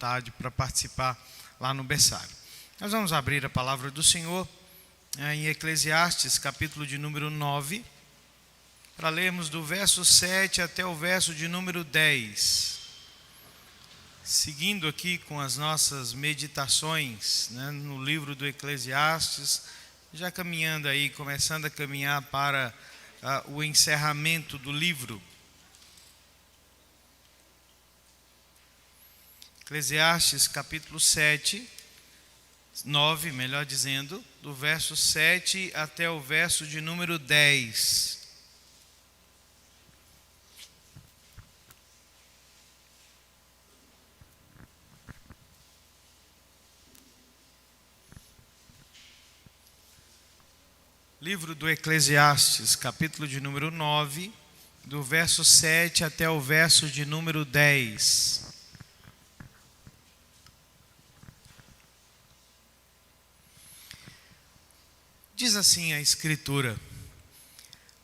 vontade para participar lá no berçário. Nós vamos abrir a palavra do Senhor em Eclesiastes, capítulo de número 9, para lermos do verso 7 até o verso de número 10. Seguindo aqui com as nossas meditações, no livro do Eclesiastes, já caminhando aí, começando a caminhar para o encerramento do livro. Eclesiastes capítulo 9, melhor dizendo, do verso 7 até o verso de número 10. Livro do Eclesiastes, capítulo de número 9, do verso 7 até o verso de número 10. Diz assim a Escritura: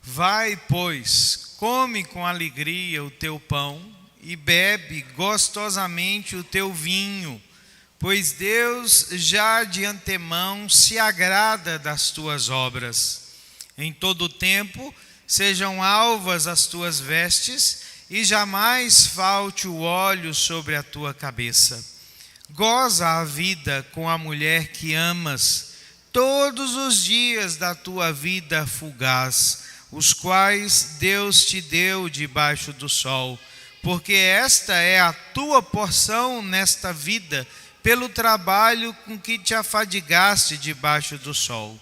Vai, pois, come com alegria o teu pão e bebe gostosamente o teu vinho, pois Deus já de antemão se agrada das tuas obras. Em todo o tempo sejam alvas as tuas vestes e jamais falte o óleo sobre a tua cabeça. Goza a vida com a mulher que amas, todos os dias da tua vida fugaz, os quais Deus te deu debaixo do sol, porque esta é a tua porção nesta vida, pelo trabalho com que te afadigaste debaixo do sol.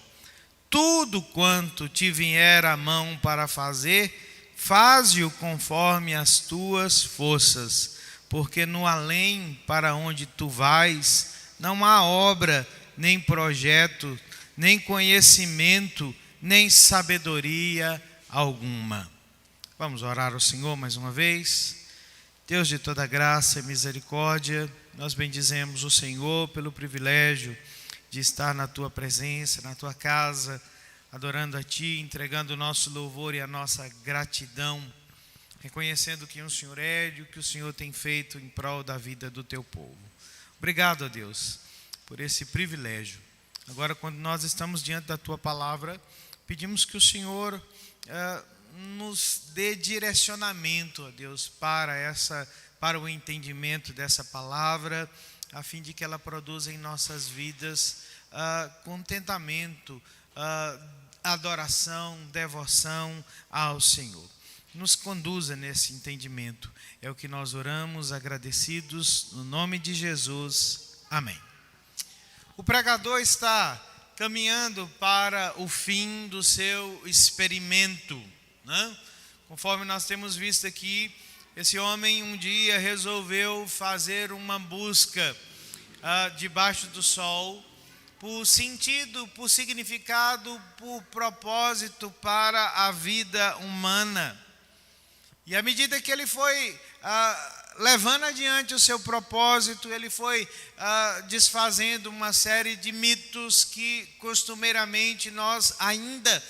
Tudo quanto te vier à mão para fazer, faze-o conforme as tuas forças, porque no além para onde tu vais, não há obra, nem projeto, nem conhecimento, nem sabedoria alguma. Vamos orar ao Senhor mais uma vez. Deus de toda graça e misericórdia, nós bendizemos o Senhor pelo privilégio de estar na tua presença, na tua casa, adorando a ti, entregando o nosso louvor e a nossa gratidão, reconhecendo quem o Senhor é e o que o Senhor tem feito em prol da vida do teu povo. Obrigado a Deus por esse privilégio. Agora, quando nós estamos diante da tua palavra, pedimos que o Senhor nos dê direcionamento, ó Deus, para o entendimento dessa palavra, a fim de que ela produza em nossas vidas contentamento, adoração, devoção ao Senhor. Nos conduza nesse entendimento. É o que nós oramos, agradecidos, no nome de Jesus. Amém. O pregador está caminhando para o fim do seu experimento, né? Conforme nós temos visto aqui, esse homem um dia resolveu fazer uma busca debaixo do sol, por sentido, por significado, por propósito para a vida humana. E à medida que ele foi levando adiante o seu propósito, ele foi desfazendo uma série de mitos que costumeiramente nós ainda,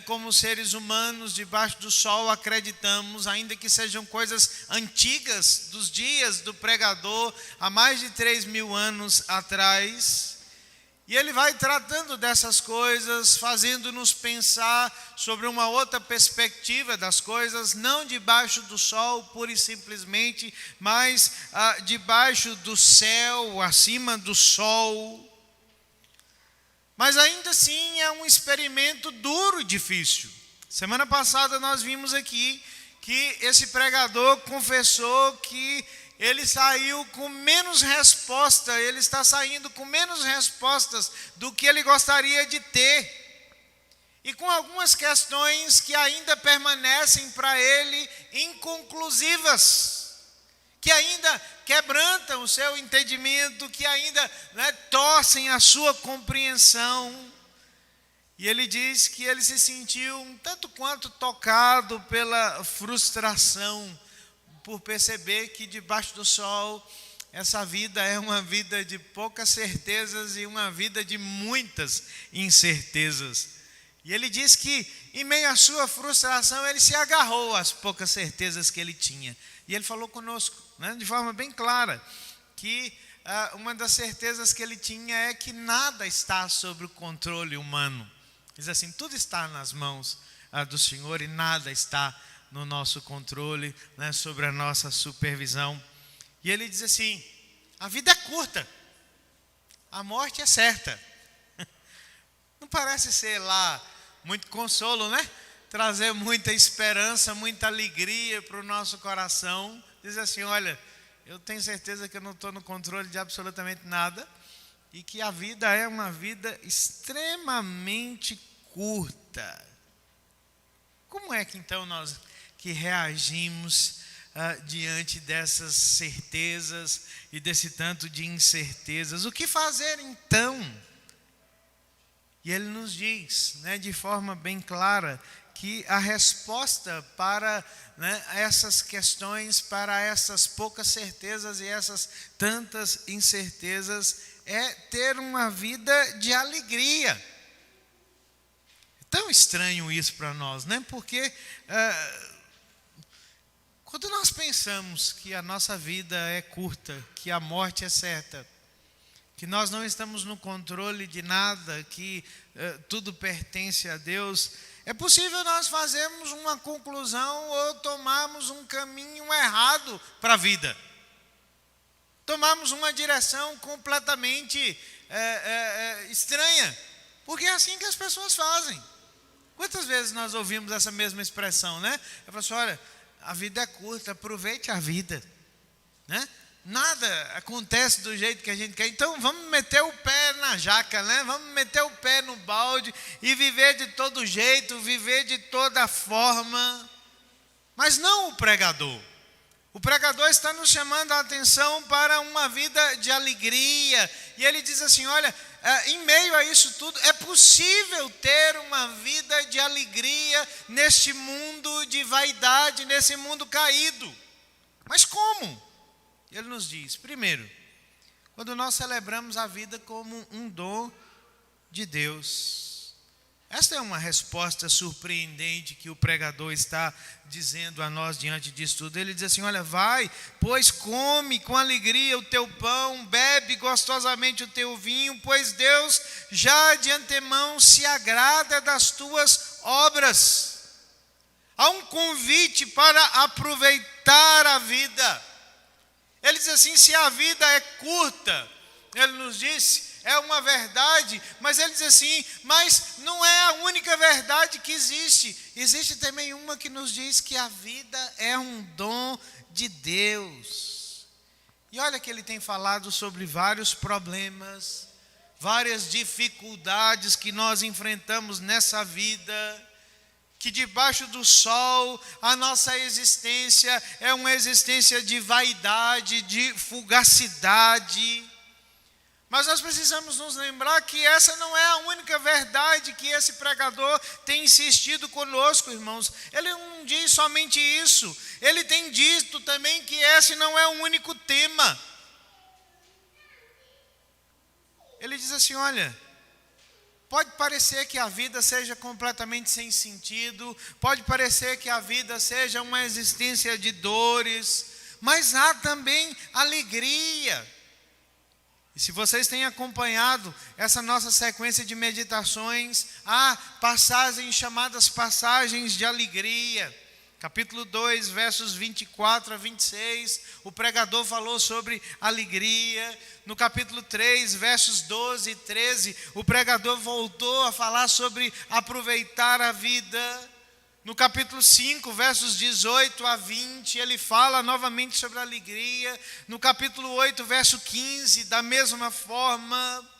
como seres humanos debaixo do sol, acreditamos, ainda que sejam coisas antigas, dos dias do pregador, há mais de 3.000 anos atrás. E ele vai tratando dessas coisas, fazendo-nos pensar sobre uma outra perspectiva das coisas, não debaixo do sol, pura e simplesmente, mas debaixo do céu, acima do sol. Mas ainda assim é um experimento duro e difícil. Semana passada nós vimos aqui que esse pregador confessou que ele saiu com menos resposta, ele está saindo com menos respostas do que ele gostaria de ter. E com algumas questões que ainda permanecem para ele inconclusivas, que ainda quebrantam o seu entendimento, que ainda torcem a sua compreensão. E ele diz que ele se sentiu um tanto quanto tocado pela frustração, por perceber que debaixo do sol essa vida é uma vida de poucas certezas e uma vida de muitas incertezas. E ele diz que em meio à sua frustração ele se agarrou às poucas certezas que ele tinha. E ele falou conosco, de forma bem clara, que uma das certezas que ele tinha é que nada está sob o controle humano. Diz assim, tudo está nas mãos do Senhor e nada está no nosso controle, né, sobre a nossa supervisão. E ele diz assim, a vida é curta, a morte é certa. Não parece ser lá muito consolo, né? Trazer muita esperança, muita alegria para o nosso coração. Diz assim, olha, eu tenho certeza que eu não estou no controle de absolutamente nada e que a vida é uma vida extremamente curta. Como é que então nós que reagimos diante dessas certezas e desse tanto de incertezas? O que fazer então? E ele nos diz, né, de forma bem clara, que a resposta para, né, essas questões, para essas poucas certezas e essas tantas incertezas, é ter uma vida de alegria. É tão estranho isso para nós, né? Porque quando nós pensamos que a nossa vida é curta, que a morte é certa, que nós não estamos no controle de nada, que tudo pertence a Deus, é possível nós fazermos uma conclusão ou tomarmos um caminho errado para a vida. Tomarmos uma direção completamente estranha, porque é assim que as pessoas fazem. Quantas vezes nós ouvimos essa mesma expressão, né? Eu falo assim, olha, a vida é curta, aproveite a vida, né? Nada acontece do jeito que a gente quer, então vamos meter o pé na jaca, né? Vamos meter o pé no balde e viver de todo jeito, viver de toda forma. Mas não o pregador. O pregador está nos chamando a atenção para uma vida de alegria. E ele diz assim, olha, em meio a isso tudo, é possível ter uma vida de alegria neste mundo de vaidade, nesse mundo caído. Mas como? Ele nos diz, primeiro, quando nós celebramos a vida como um dom de Deus. Esta é uma resposta surpreendente que o pregador está dizendo a nós diante disso tudo. Ele diz assim, olha, vai, pois come com alegria o teu pão, bebe gostosamente o teu vinho, pois Deus já de antemão se agrada das tuas obras. Há um convite para aproveitar a vida. Ele diz assim, se a vida é curta, ele nos disse, é uma verdade, mas ele diz assim, mas não é a única verdade que existe. Existe também uma que nos diz que a vida é um dom de Deus. E olha que ele tem falado sobre vários problemas, várias dificuldades que nós enfrentamos nessa vida, que debaixo do sol a nossa existência é uma existência de vaidade, de fugacidade. Mas nós precisamos nos lembrar que essa não é a única verdade que esse pregador tem insistido conosco, irmãos. Ele não diz somente isso, ele tem dito também que esse não é o único tema. Ele diz assim, olha, pode parecer que a vida seja completamente sem sentido, pode parecer que a vida seja uma existência de dores, mas há também alegria. E se vocês têm acompanhado essa nossa sequência de meditações, há passagens chamadas passagens de alegria. Capítulo 2, versos 24 a 26, o pregador falou sobre alegria. No capítulo 3, versos 12 e 13, o pregador voltou a falar sobre aproveitar a vida. No capítulo 5, versos 18 a 20, ele fala novamente sobre a alegria. No capítulo 8, verso 15, da mesma forma.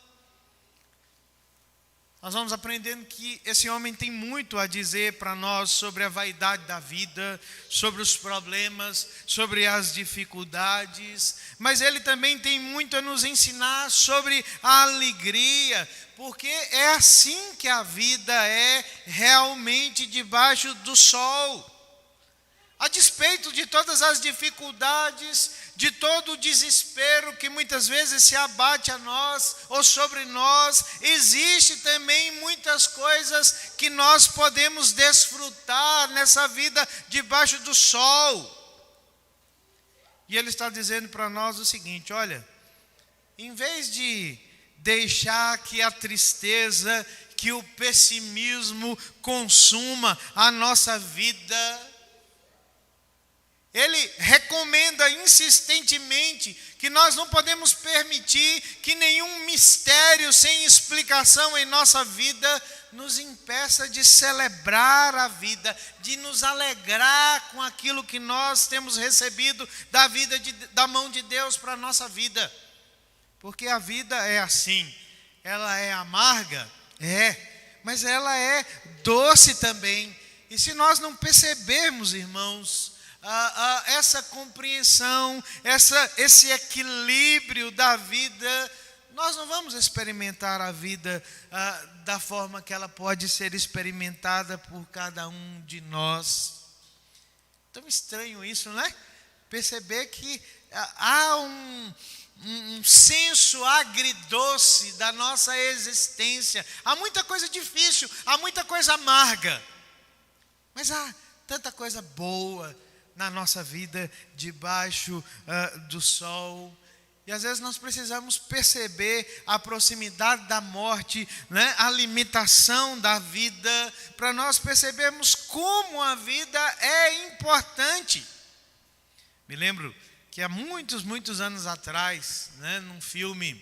Nós vamos aprendendo que esse homem tem muito a dizer para nós sobre a vaidade da vida, sobre os problemas, sobre as dificuldades, mas ele também tem muito a nos ensinar sobre a alegria, porque é assim que a vida é realmente debaixo do sol. A despeito de todas as dificuldades, de todo o desespero que muitas vezes se abate a nós ou sobre nós, existe também muitas coisas que nós podemos desfrutar nessa vida debaixo do sol. E ele está dizendo para nós o seguinte, olha, em vez de deixar que a tristeza, que o pessimismo consuma a nossa vida, ele recomenda insistentemente que nós não podemos permitir que nenhum mistério sem explicação em nossa vida nos impeça de celebrar a vida, de nos alegrar com aquilo que nós temos recebido da mão de Deus para a nossa vida. Porque a vida é assim, ela é amarga, mas ela é doce também. E se nós não percebermos, irmãos, essa compreensão, esse equilíbrio da vida, nós não vamos experimentar a vida da forma que ela pode ser experimentada por cada um de nós. Tão estranho isso, não é? Perceber que há um senso agridoce da nossa existência. Há muita coisa difícil, há muita coisa amarga, mas há tanta coisa boa na nossa vida debaixo do sol. E às vezes nós precisamos perceber a proximidade da morte, né? A limitação da vida, para nós percebermos como a vida é importante. Me lembro que há muitos anos atrás, né, num filme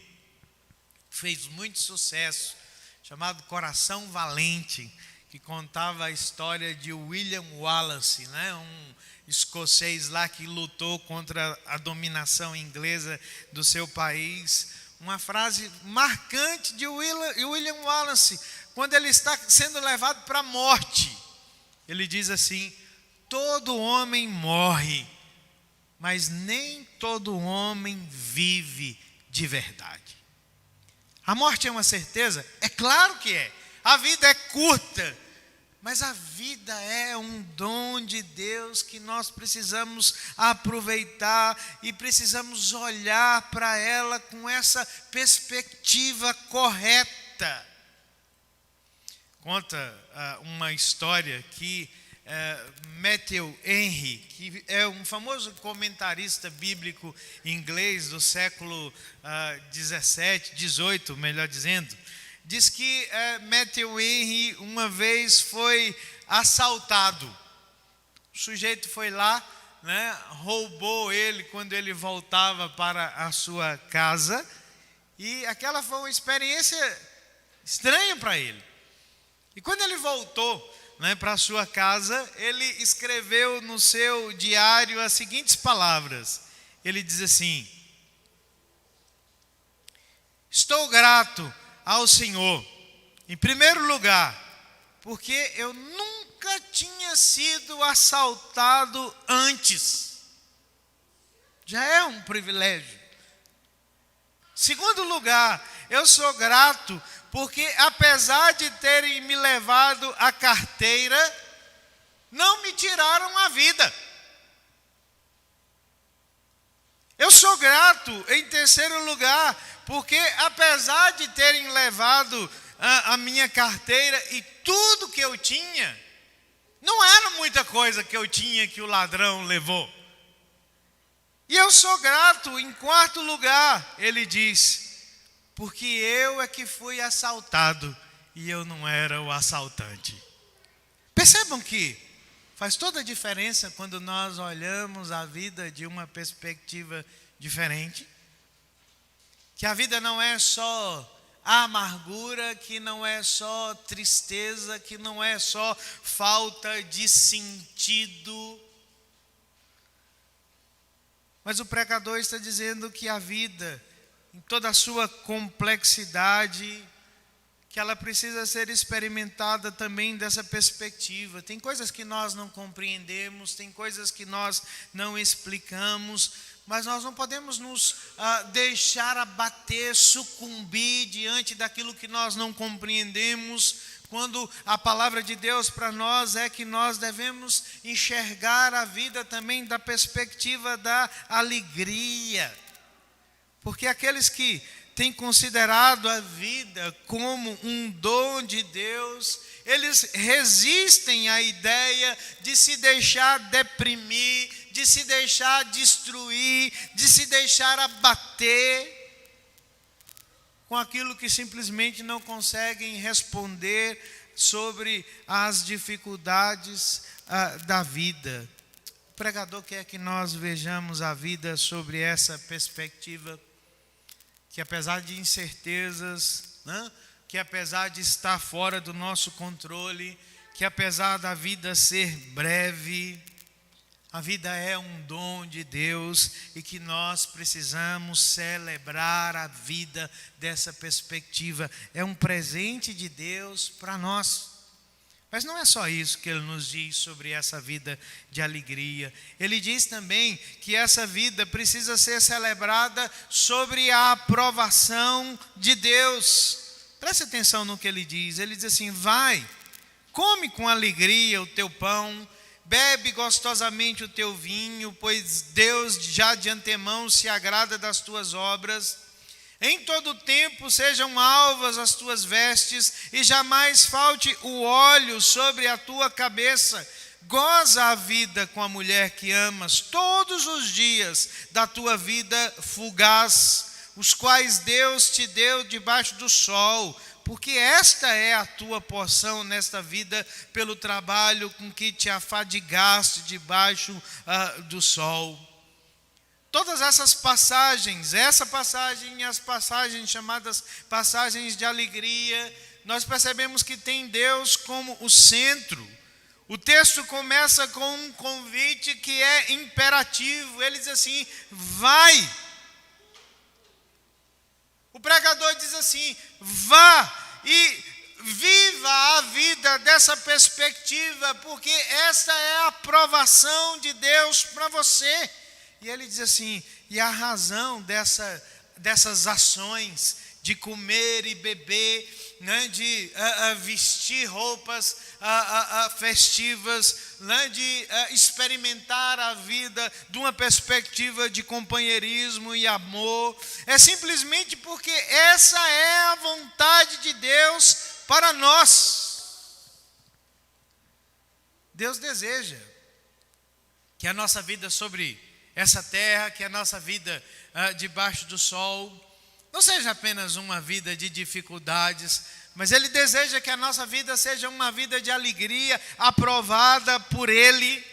que fez muito sucesso, chamado Coração Valente, que contava a história de William Wallace, né, um escocês lá que lutou contra a dominação inglesa do seu país. Uma frase marcante de William Wallace, quando ele está sendo levado para a morte. Ele diz assim: todo homem morre, mas nem todo homem vive de verdade. A morte é uma certeza? É claro que é. A vida é curta, mas a vida é um dom de Deus que nós precisamos aproveitar e precisamos olhar para ela com essa perspectiva correta. Conta uma história que Matthew Henry, que é um famoso comentarista bíblico inglês do século 18, melhor dizendo, diz que Matthew Henry uma vez foi assaltado. O sujeito foi lá, né, roubou ele quando ele voltava para a sua casa, e aquela foi uma experiência estranha para ele. E quando ele voltou, né, para a sua casa, ele escreveu no seu diário as seguintes palavras. Ele diz assim: estou grato ao Senhor, em primeiro lugar, porque eu nunca tinha sido assaltado antes. Já é um privilégio. Segundo lugar, eu sou grato porque, apesar de terem me levado a carteira, não me tiraram a vida. Eu sou grato, em terceiro lugar, porque apesar de terem levado a minha carteira e tudo que eu tinha, não era muita coisa que eu tinha que o ladrão levou. E eu sou grato, em quarto lugar, ele diz, porque eu é que fui assaltado e eu não era o assaltante. Percebam que faz toda a diferença quando nós olhamos a vida de uma perspectiva diferente. Que a vida não é só amargura, que não é só tristeza, que não é só falta de sentido. Mas o pregador está dizendo que a vida, em toda a sua complexidade, que ela precisa ser experimentada também dessa perspectiva. Tem coisas que nós não compreendemos, tem coisas que nós não explicamos, mas nós não podemos nos deixar abater, sucumbir diante daquilo que nós não compreendemos, quando a palavra de Deus para nós é que nós devemos enxergar a vida também da perspectiva da alegria. Porque aqueles que têm considerado a vida como um dom de Deus, eles resistem à ideia de se deixar deprimir, de se deixar destruir, de se deixar abater. com aquilo que simplesmente não conseguem responder sobre as dificuldades da vida. O pregador quer que nós vejamos a vida sobre essa perspectiva, que apesar de incertezas, né, que apesar de estar fora do nosso controle, que apesar da vida ser breve, a vida é um dom de Deus e que nós precisamos celebrar a vida dessa perspectiva. É um presente de Deus para nós. Mas não é só isso que ele nos diz sobre essa vida de alegria. Ele diz também que essa vida precisa ser celebrada sobre a aprovação de Deus. Preste atenção no que ele diz. Ele diz assim: vai, come com alegria o teu pão, bebe gostosamente o teu vinho, pois Deus já de antemão se agrada das tuas obras. Em todo tempo sejam alvas as tuas vestes, e jamais falte o óleo sobre a tua cabeça. Goza a vida com a mulher que amas todos os dias da tua vida fugaz, os quais Deus te deu debaixo do sol, porque esta é a tua porção nesta vida, pelo trabalho com que te afadigaste debaixo do sol. Todas essas passagens, essa passagem e as passagens chamadas passagens de alegria, nós percebemos que tem Deus como o centro. O texto começa com um convite que é imperativo. Ele diz assim: vai. O pregador diz assim: vá e viva a vida dessa perspectiva, porque essa é a aprovação de Deus para você. E ele diz assim: e a razão dessas ações de comer e beber, né, de vestir roupas festivas, né, de experimentar a vida de uma perspectiva de companheirismo e amor, é simplesmente porque essa é a vontade de Deus para nós. Deus deseja que a nossa vida sobre essa terra, que a nossa vida debaixo do sol, não seja apenas uma vida de dificuldades, mas Ele deseja que a nossa vida seja uma vida de alegria, aprovada por Ele.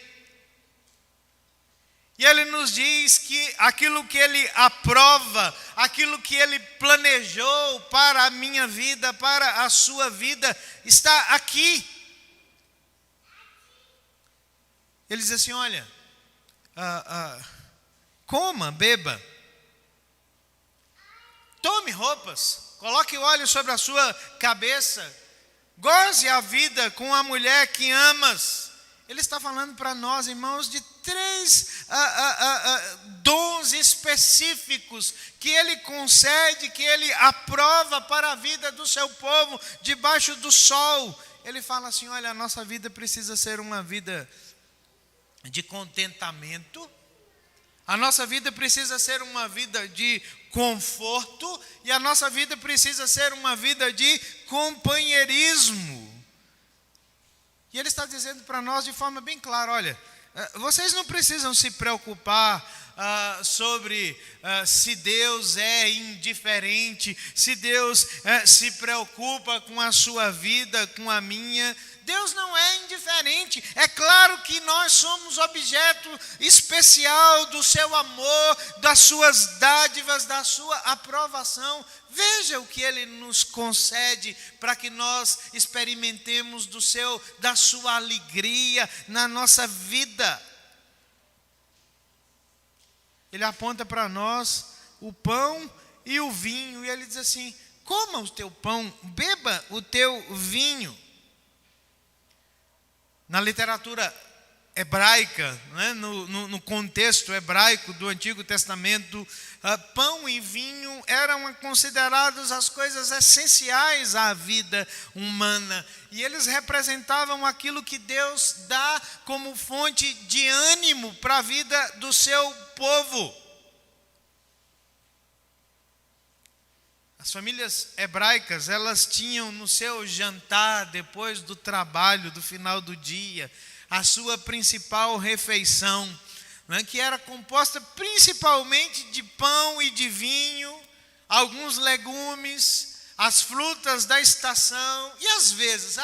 E Ele nos diz que aquilo que Ele aprova, aquilo que Ele planejou para a minha vida, para a sua vida, está aqui. Ele diz assim: olha, coma, beba, tome roupas, coloque óleo sobre a sua cabeça, goze a vida com a mulher que amas. Ele está falando para nós, irmãos, de 3 dons específicos que Ele concede, que Ele aprova para a vida do seu povo debaixo do sol. Ele fala assim: olha, a nossa vida precisa ser uma vida de contentamento, a nossa vida precisa ser uma vida de conforto, e a nossa vida precisa ser uma vida de companheirismo. E Ele está dizendo para nós de forma bem clara: olha, vocês não precisam se preocupar sobre se Deus é indiferente, se Deus se preocupa com a sua vida, com a minha. Deus não é indiferente. É claro que nós somos objeto especial do seu amor, das suas dádivas, da sua aprovação. Veja o que Ele nos concede para que nós experimentemos da sua alegria na nossa vida. Ele aponta para nós o pão e o vinho, e Ele diz assim: coma o teu pão, beba o teu vinho. Na literatura hebraica, né, no contexto hebraico do Antigo Testamento, pão e vinho eram considerados as coisas essenciais à vida humana, e eles representavam aquilo que Deus dá como fonte de ânimo para a vida do seu povo. As famílias hebraicas, elas tinham no seu jantar, depois do trabalho, do final do dia, a sua principal refeição, né, que era composta principalmente de pão e de vinho, alguns legumes, as frutas da estação e às vezes,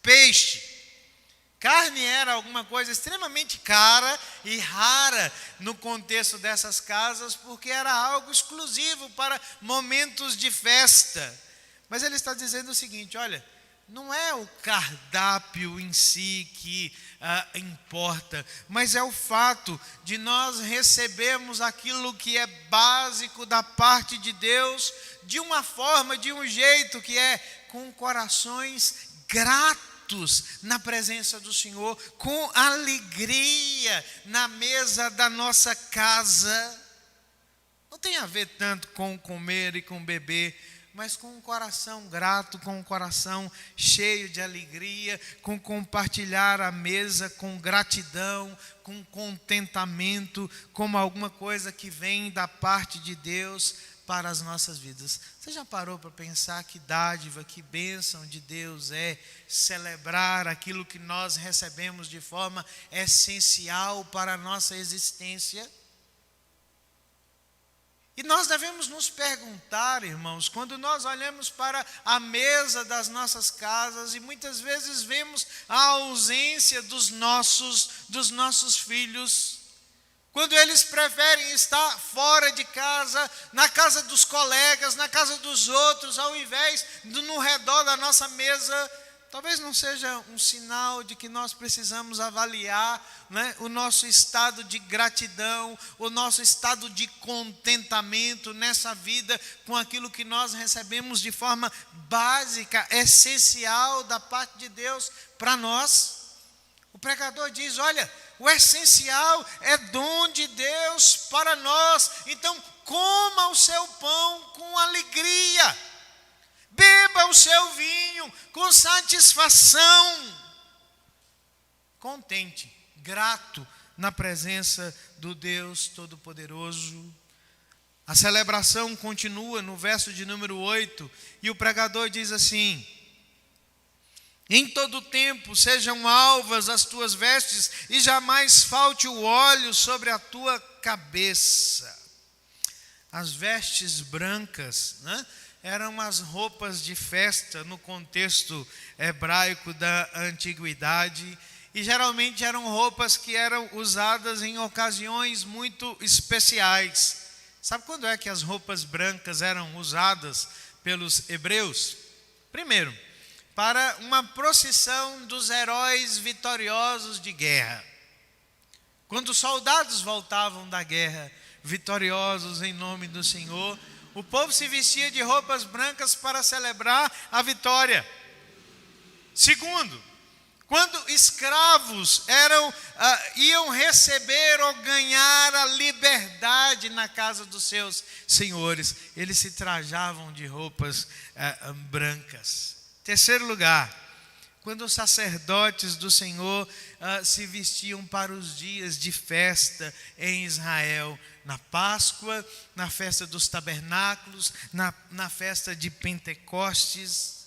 peixe. Carne era alguma coisa extremamente cara e rara no contexto dessas casas, porque era algo exclusivo para momentos de festa. Mas ele está dizendo o seguinte: olha, não é o cardápio em si que importa, mas é o fato de nós recebermos aquilo que é básico da parte de Deus, de uma forma, de um jeito que é com corações gratos na presença do Senhor, com alegria na mesa da nossa casa. Não tem a ver tanto com comer e com beber, mas com um coração grato, com um coração cheio de alegria, com compartilhar a mesa com gratidão, com contentamento, como alguma coisa que vem da parte de Deus para as nossas vidas. Você já parou para pensar que dádiva, que bênção de Deus é celebrar aquilo que nós recebemos de forma essencial para a nossa existência? E nós devemos nos perguntar, irmãos, quando nós olhamos para a mesa das nossas casas e muitas vezes vemos a ausência dos nossos filhos, quando eles preferem estar fora de casa, na casa dos colegas, na casa dos outros, ao invés de no redor da nossa mesa, talvez não seja um sinal de que nós precisamos avaliar, né, o nosso estado de gratidão, o nosso estado de contentamento nessa vida com aquilo que nós recebemos de forma básica, essencial da parte de Deus para nós. O pregador diz: olha, o essencial é dom de Deus para nós, então coma o seu pão com alegria, beba o seu vinho com satisfação, contente, grato na presença do Deus Todo-Poderoso. A celebração continua no verso de número 8, e o pregador diz assim: em todo tempo sejam alvas as tuas vestes, e jamais falte o óleo sobre a tua cabeça. As vestes brancas, né, eram as roupas de festa no contexto hebraico da antiguidade, e geralmente eram roupas que eram usadas em ocasiões muito especiais. Sabe quando é que as roupas brancas eram usadas pelos hebreus? Primeiro, para uma procissão dos heróis vitoriosos de guerra. Quando os soldados voltavam da guerra, vitoriosos em nome do Senhor, o povo se vestia de roupas brancas para celebrar a vitória. Segundo, quando escravos iam receber ou ganhar a liberdade na casa dos seus senhores, eles se trajavam de roupas brancas. Terceiro lugar, quando os sacerdotes do Senhor se vestiam para os dias de festa em Israel, na Páscoa, na festa dos tabernáculos, na festa de Pentecostes.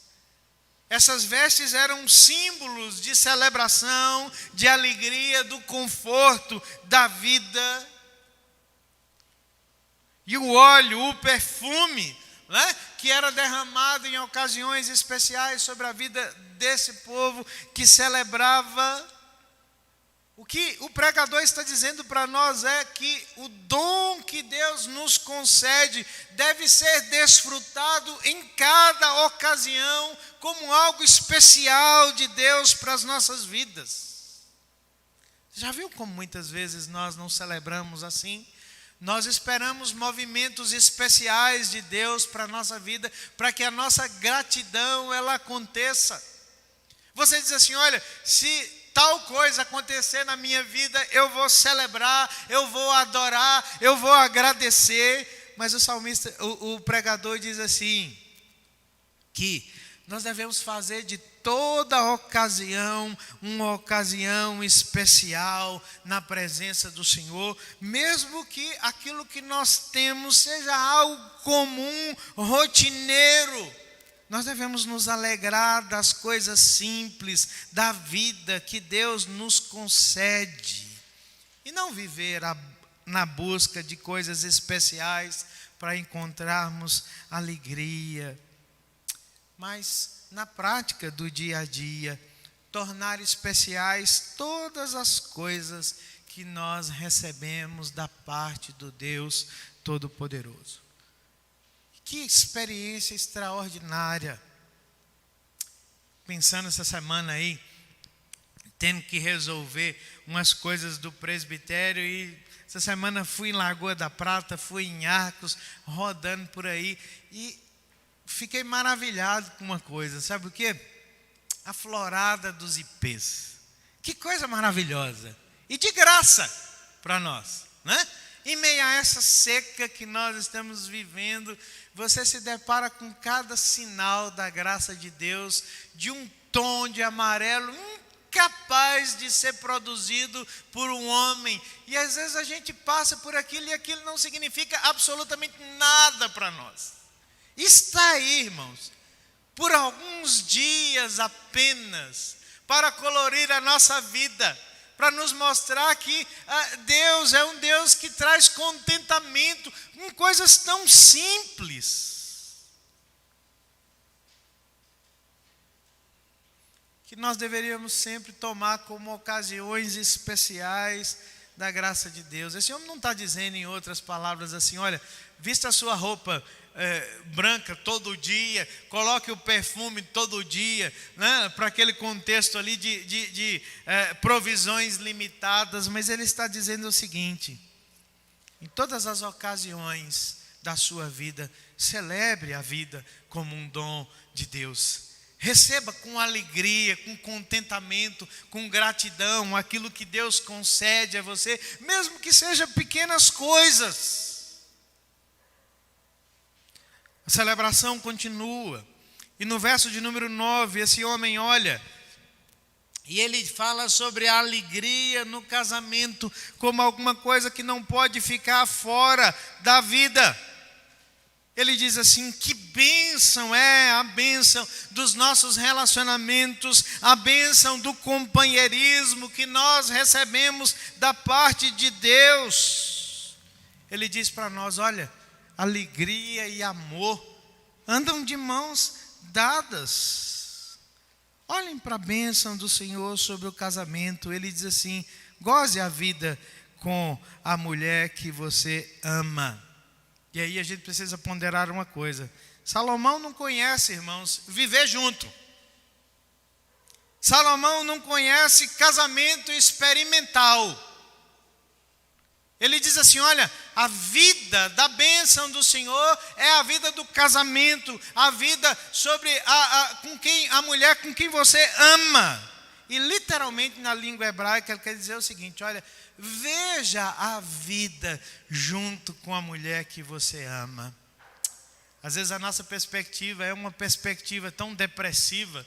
Essas vestes eram símbolos de celebração, de alegria, do conforto, da vida. E o óleo, o perfume, né, que era derramado em ocasiões especiais sobre a vida desse povo que celebrava. O que o pregador está dizendo para nós é que o dom que Deus nos concede deve ser desfrutado em cada ocasião como algo especial de Deus para as nossas vidas. Já viu como muitas vezes nós não celebramos assim? Nós esperamos movimentos especiais de Deus para a nossa vida, para que a nossa gratidão ela aconteça. Você diz assim: olha, se tal coisa acontecer na minha vida, eu vou celebrar, eu vou adorar, eu vou agradecer. Mas o salmista, o pregador diz assim, que nós devemos fazer de toda ocasião uma ocasião especial na presença do Senhor, mesmo que aquilo que nós temos seja algo comum, rotineiro. Nós devemos nos alegrar das coisas simples, da vida que Deus nos concede, e não viver na busca de coisas especiais para encontrarmos alegria. Mas na prática do dia a dia, tornar especiais todas as coisas que nós recebemos da parte do Deus Todo-Poderoso. Que experiência extraordinária. Pensando essa semana aí, tendo que resolver umas coisas do presbitério, e essa semana fui em Lagoa da Prata, fui em Arcos, rodando por aí, e fiquei maravilhado com uma coisa, sabe o quê? A florada dos ipês. Que coisa maravilhosa! E de graça para nós, né? Em meio a essa seca que nós estamos vivendo, você se depara com cada sinal da graça de Deus, de um tom de amarelo incapaz de ser produzido por um homem. E às vezes a gente passa por aquilo e aquilo não significa absolutamente nada para nós. Está aí, irmãos, por alguns dias apenas, para colorir a nossa vida, para nos mostrar que Deus é um Deus que traz contentamento com coisas tão simples. Que nós deveríamos sempre tomar como ocasiões especiais da graça de Deus. Esse homem não está dizendo, em outras palavras, assim: olha, vista a sua roupa branca todo dia, coloque o perfume todo dia, né, para aquele contexto ali de provisões limitadas. Mas ele está dizendo o seguinte: em todas as ocasiões da sua vida, celebre a vida como um dom de Deus. Receba com alegria, com contentamento, com gratidão aquilo que Deus concede a você, mesmo que sejam pequenas coisas. A celebração continua. E no verso de número 9, esse homem olha e ele fala sobre a alegria no casamento como alguma coisa que não pode ficar fora da vida. Ele diz assim: que bênção é a bênção dos nossos relacionamentos, a bênção do companheirismo que nós recebemos da parte de Deus. Ele diz para nós: olha, alegria e amor andam de mãos dadas. Olhem para a bênção do Senhor sobre o casamento. Ele diz assim: goze a vida com a mulher que você ama. E aí a gente precisa ponderar uma coisa: Salomão não conhece, irmãos, viver junto. Salomão não conhece casamento experimental. Ele diz assim: olha, a vida da bênção do Senhor é a vida do casamento, a vida sobre a mulher com quem você ama. E literalmente na língua hebraica ele quer dizer o seguinte: olha, veja a vida junto com a mulher que você ama. Às vezes a nossa perspectiva é uma perspectiva tão depressiva,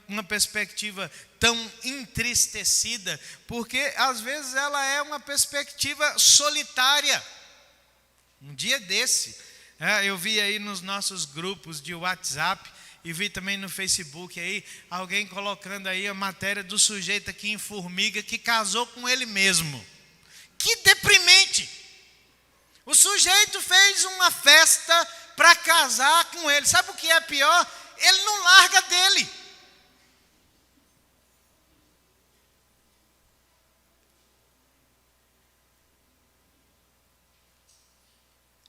uma perspectiva tão entristecida, porque às vezes ela é uma perspectiva solitária. Um dia desse, eu vi aí nos nossos grupos de WhatsApp, e vi também no Facebook aí, alguém colocando aí a matéria do sujeito aqui em Formiga que casou com ele mesmo. Que deprimente! O sujeito fez uma festa para casar com ele. Sabe o que é pior? Ele não larga dele.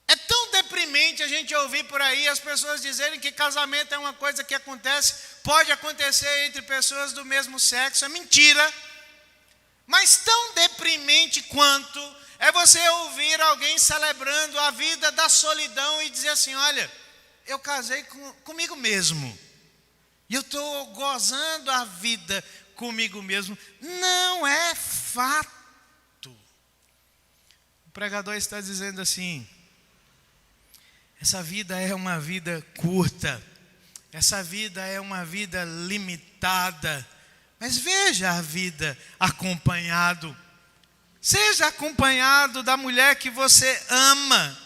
É tão deprimente a gente ouvir por aí as pessoas dizerem que casamento é uma coisa que acontece, pode acontecer entre pessoas do mesmo sexo. É mentira. Mas tão deprimente quanto é você ouvir alguém celebrando a vida da solidão e dizer assim: olha, eu casei comigo mesmo, e eu estou gozando a vida comigo mesmo. Não é fato. O pregador está dizendo assim: essa vida é uma vida curta, essa vida é uma vida limitada, mas veja a vida acompanhado. Seja acompanhado da mulher que você ama.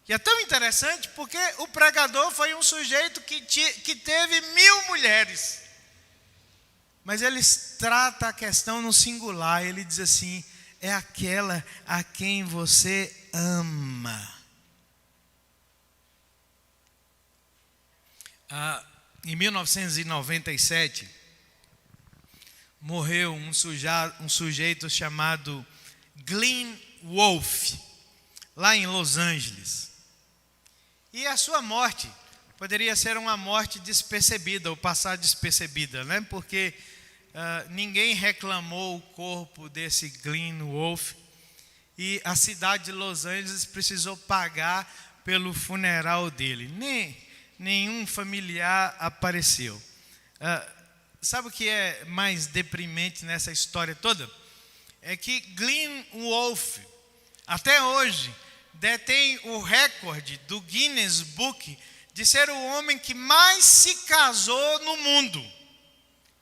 E é tão interessante porque o pregador foi um sujeito que teve 1000 mulheres. Mas ele trata a questão no singular. Ele diz assim: é aquela a quem você ama. Em 1997, morreu um sujeito chamado Glenn Wolfe, lá em Los Angeles. E a sua morte poderia ser uma morte despercebida, ou passar despercebida, né? Porque ninguém reclamou o corpo desse Glenn Wolfe, e a cidade de Los Angeles precisou pagar pelo funeral dele. Nenhum familiar apareceu. Sabe o que é mais deprimente nessa história toda? É que Glenn Wolfe, até hoje, detém o recorde do Guinness Book de ser o homem que mais se casou no mundo.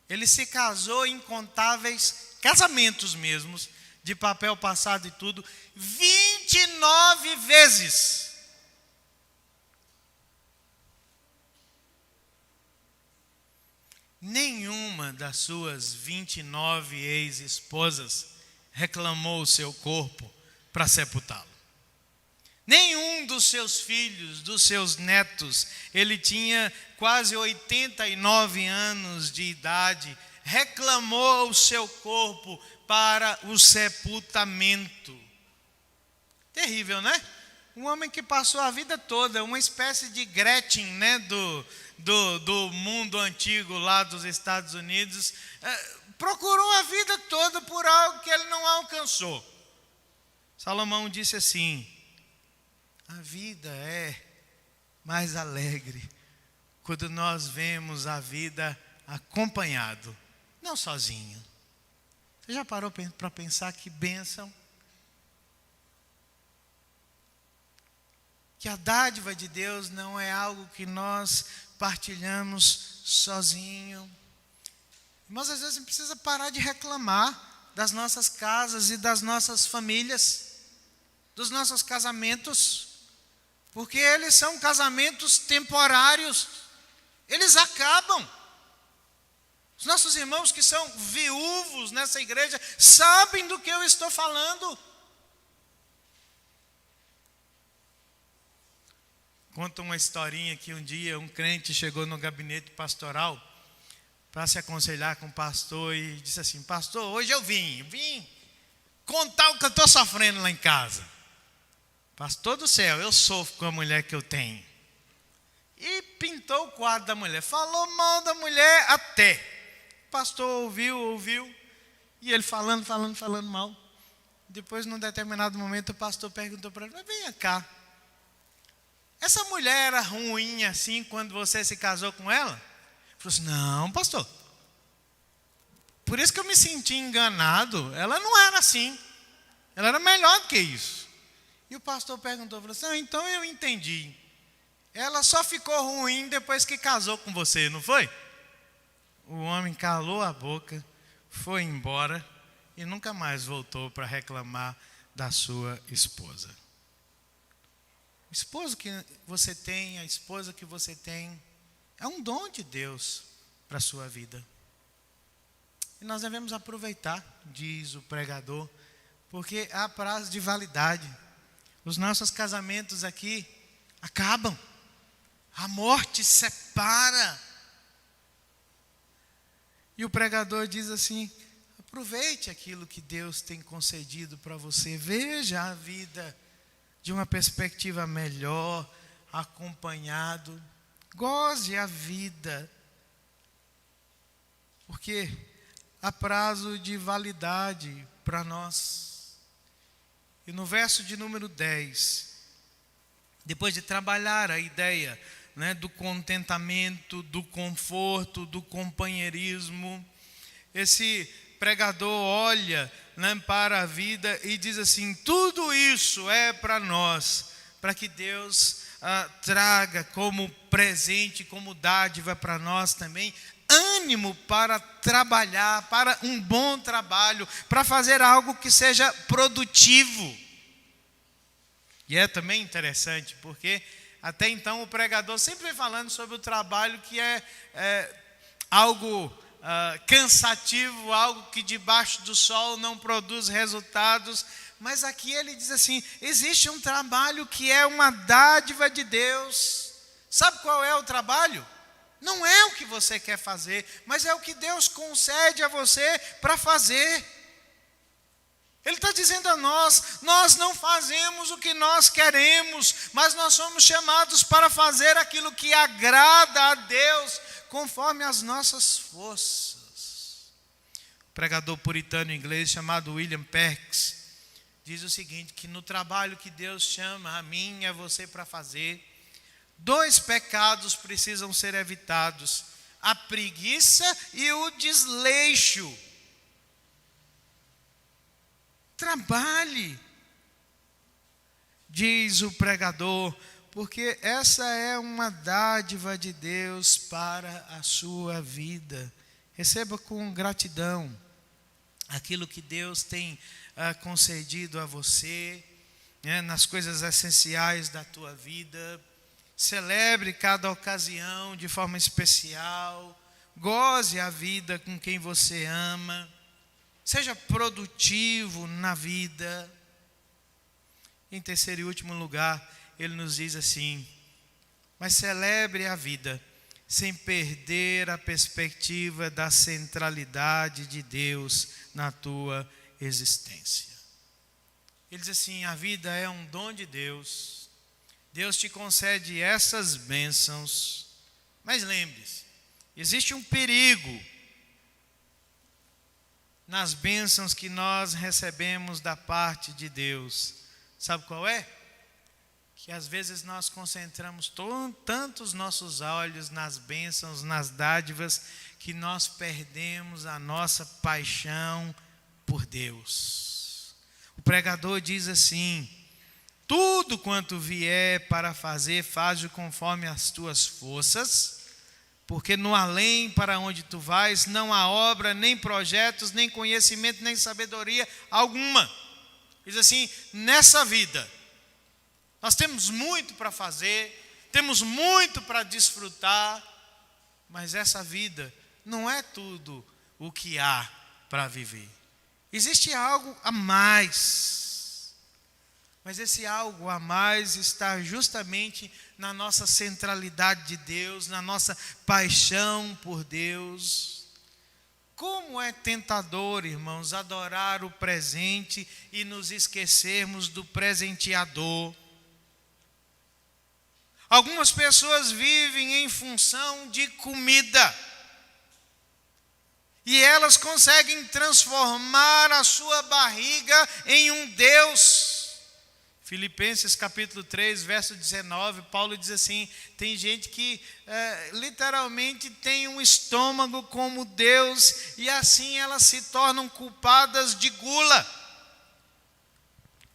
Ele se casou em incontáveis casamentos mesmos, de papel passado e tudo, 29 vezes. Nenhuma das suas 29 ex-esposas reclamou o seu corpo para sepultá-lo. Nenhum dos seus filhos, dos seus netos, ele tinha quase 89 anos de idade, reclamou o seu corpo para o sepultamento. Terrível, né? Um homem que passou a vida toda, uma espécie de Gretchen, né, do mundo antigo lá dos Estados Unidos, procurou a vida toda por algo que ele não alcançou. Salomão disse assim: a vida é mais alegre quando nós vemos a vida acompanhado, não sozinho. Você já parou para pensar que bênção? Que a dádiva de Deus não é algo que nós partilhamos sozinho. Mas às vezes a gente precisa parar de reclamar das nossas casas e das nossas famílias, dos nossos casamentos, porque eles são casamentos temporários, eles acabam. Os nossos irmãos que são viúvos nessa igreja sabem do que eu estou falando. Conta uma historinha que um dia um crente chegou no gabinete pastoral para se aconselhar com o pastor e disse assim: pastor, hoje eu vim contar o que eu estou sofrendo lá em casa. Pastor do céu, eu sofro com a mulher que eu tenho. E pintou o quadro da mulher, falou mal da mulher até. O pastor ouviu, e ele falando mal. Depois, num determinado momento, o pastor perguntou para ele: mas venha cá, essa mulher era ruim assim quando você se casou com ela? Ele falou assim: não, pastor, por isso que eu me senti enganado, ela não era assim, ela era melhor do que isso. E o pastor perguntou, falou assim: então eu entendi, ela só ficou ruim depois que casou com você, não foi? O homem calou a boca, foi embora e nunca mais voltou para reclamar da sua esposa. O esposo que você tem, a esposa que você tem, é um dom de Deus para a sua vida. E nós devemos aproveitar, diz o pregador, porque há prazo de validade. Os nossos casamentos aqui acabam. A morte separa. E o pregador diz assim: aproveite aquilo que Deus tem concedido para você. Veja a vida de uma perspectiva melhor, acompanhado. Goze a vida. Porque há prazo de validade para nós. E no verso de número 10, depois de trabalhar a ideia, né, do contentamento, do conforto, do companheirismo, esse pregador olha, né, para a vida e diz assim: tudo isso é para nós, para que Deus traga como presente, como dádiva para nós também, ânimo para trabalhar, para um bom trabalho, para fazer algo que seja produtivo. E é também interessante, porque até então o pregador sempre vem falando sobre o trabalho que é algo cansativo, algo que debaixo do sol não produz resultados. Mas aqui ele diz assim: existe um trabalho que é uma dádiva de Deus. Sabe qual é o trabalho? Não é o que você quer fazer, mas é o que Deus concede a você para fazer. Ele está dizendo a nós não fazemos o que nós queremos, mas nós somos chamados para fazer aquilo que agrada a Deus, conforme as nossas forças. O pregador puritano inglês chamado William Perkins diz o seguinte, que no trabalho que Deus chama a mim e a você para fazer, 2 pecados precisam ser evitados: a preguiça e o desleixo. Trabalhe, diz o pregador, porque essa é uma dádiva de Deus para a sua vida. Receba com gratidão aquilo que Deus tem concedido a você, né, nas coisas essenciais da tua vida. Celebre cada ocasião de forma especial. Goze a vida com quem você ama. Seja produtivo na vida. Em terceiro e último lugar, ele nos diz assim: mas celebre a vida sem perder a perspectiva da centralidade de Deus na tua existência. Ele diz assim: a vida é um dom de Deus. Deus te concede essas bênçãos. Mas lembre-se, existe um perigo nas bênçãos que nós recebemos da parte de Deus. Sabe qual é? Que às vezes nós concentramos tanto os nossos olhos nas bênçãos, nas dádivas, que nós perdemos a nossa paixão por Deus. O pregador diz assim: tudo quanto vier para fazer, faz-o conforme as tuas forças, porque no além para onde tu vais, não há obra, nem projetos, nem conhecimento, nem sabedoria alguma. Diz assim: nessa vida, nós temos muito para fazer, temos muito para desfrutar, mas essa vida não é tudo o que há para viver. Existe algo a mais. Mas esse algo a mais está justamente na nossa centralidade de Deus, na nossa paixão por Deus. Como é tentador, irmãos, adorar o presente e nos esquecermos do presenteador. Algumas pessoas vivem em função de comida. E elas conseguem transformar a sua barriga em um Deus. Filipenses capítulo 3, verso 19, Paulo diz assim: tem gente que literalmente tem um estômago como Deus, e assim elas se tornam culpadas de gula.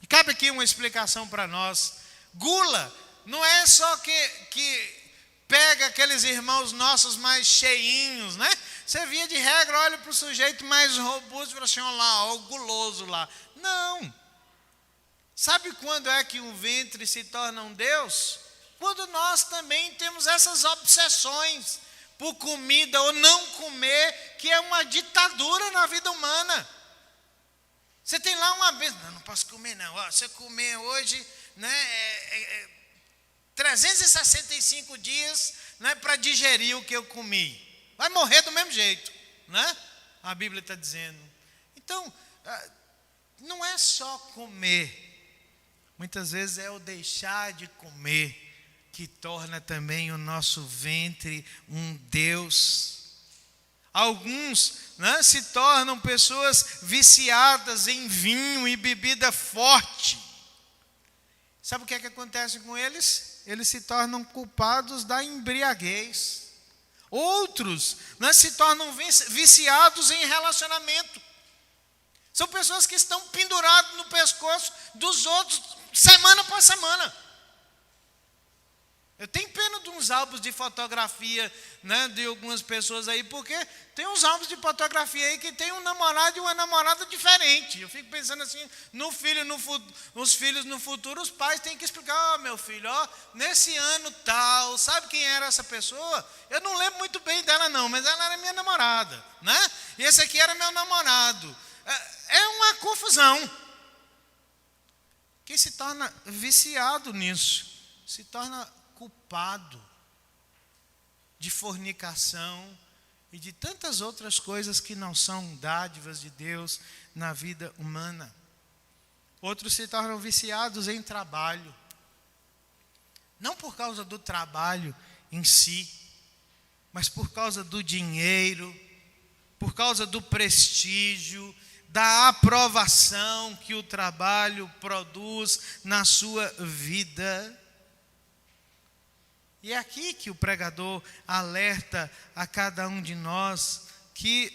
E cabe aqui uma explicação para nós. Gula não é só que pega aqueles irmãos nossos mais cheinhos, né? Você via de regra, olha para o sujeito mais robusto e fala assim: olha lá, ó, o guloso lá. Não. Sabe quando é que o ventre se torna um Deus? Quando nós também temos essas obsessões por comida ou não comer, que é uma ditadura na vida humana. Você tem lá uma vez, não posso comer não. Ó, se eu comer hoje, né, 365 dias, né, para digerir o que eu comi. Vai morrer do mesmo jeito, né? A Bíblia está dizendo. Então, não é só comer. Muitas vezes é o deixar de comer que torna também o nosso ventre um Deus. Alguns, né, se tornam pessoas viciadas em vinho e bebida forte. Sabe o que é que acontece com eles? Eles se tornam culpados da embriaguez. Outros, né, se tornam viciados em relacionamento. São pessoas que estão penduradas no pescoço dos outros semana após semana. Eu tenho pena de uns álbuns de fotografia, né, de algumas pessoas aí, porque tem uns álbuns de fotografia aí que tem um namorado e uma namorada diferente. Eu fico pensando assim, os filhos no futuro, os pais têm que explicar: ó, meu filho, ó, nesse ano tal, sabe quem era essa pessoa? Eu não lembro muito bem dela não, mas ela era minha namorada, né? E esse aqui era meu namorado. É uma confusão. Quem se torna viciado nisso, se torna culpado de fornicação e de tantas outras coisas que não são dádivas de Deus na vida humana. Outros se tornam viciados em trabalho, não por causa do trabalho em si, mas por causa do dinheiro, por causa do prestígio, da aprovação que o trabalho produz na sua vida. E é aqui que o pregador alerta a cada um de nós que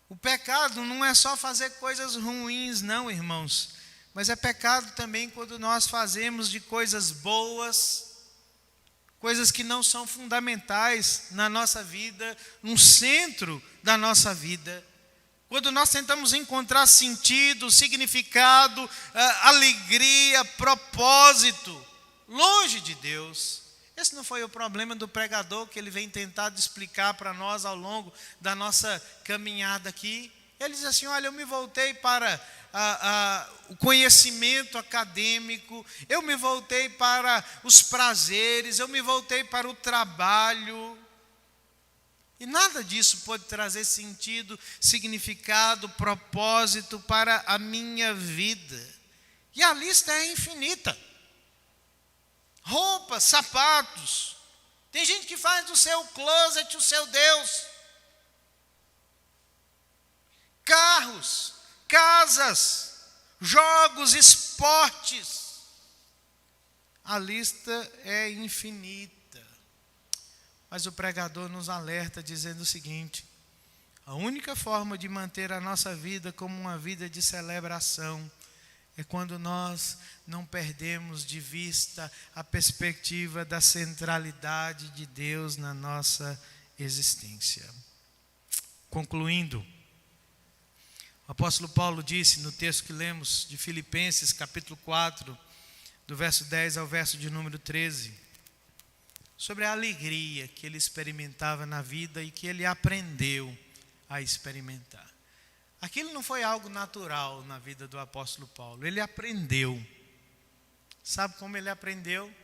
o pecado não é só fazer coisas ruins, não, irmãos, mas é pecado também quando nós fazemos de coisas boas, coisas que não são fundamentais na nossa vida, no centro da nossa vida. Quando nós tentamos encontrar sentido, significado, alegria, propósito, longe de Deus. Esse não foi o problema do pregador que ele vem tentado explicar para nós ao longo da nossa caminhada aqui. Ele diz assim: olha, eu me voltei para o conhecimento acadêmico, eu me voltei para os prazeres, eu me voltei para o trabalho. E nada disso pode trazer sentido, significado, propósito para a minha vida. E a lista é infinita. Roupas, sapatos. Tem gente que faz do seu closet o seu Deus. Carros, casas, jogos, esportes. A lista é infinita. Mas o pregador nos alerta dizendo o seguinte: a única forma de manter a nossa vida como uma vida de celebração é quando nós não perdemos de vista a perspectiva da centralidade de Deus na nossa existência. Concluindo, o apóstolo Paulo disse no texto que lemos de Filipenses, capítulo 4, do verso 10 ao verso de número 13, sobre a alegria que ele experimentava na vida e que ele aprendeu a experimentar. Aquilo não foi algo natural na vida do apóstolo Paulo, ele aprendeu. Sabe como ele aprendeu?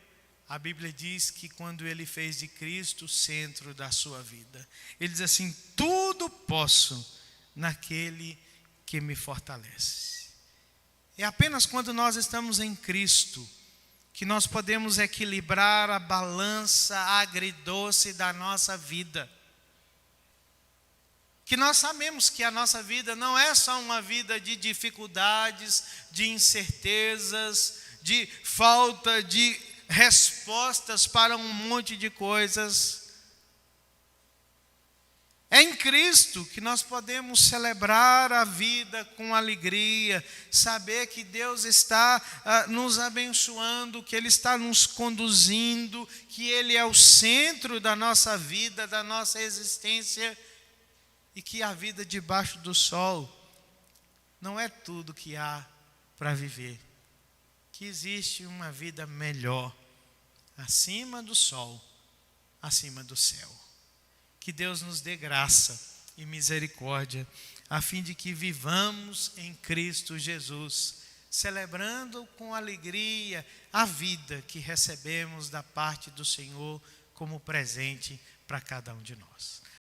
A Bíblia diz que quando ele fez de Cristo o centro da sua vida, ele diz assim: tudo posso naquele que me fortalece. É apenas quando nós estamos em Cristo que nós podemos equilibrar a balança agridoce da nossa vida. Que nós sabemos que a nossa vida não é só uma vida de dificuldades, de incertezas, de falta de respostas para um monte de coisas. É em Cristo que nós podemos celebrar a vida com alegria, saber que Deus está nos abençoando, que Ele está nos conduzindo, que Ele é o centro da nossa vida, da nossa existência, e que a vida debaixo do sol não é tudo que há para viver, que existe uma vida melhor, acima do sol, acima do céu. Que Deus nos dê graça e misericórdia, a fim de que vivamos em Cristo Jesus, celebrando com alegria a vida que recebemos da parte do Senhor como presente para cada um de nós.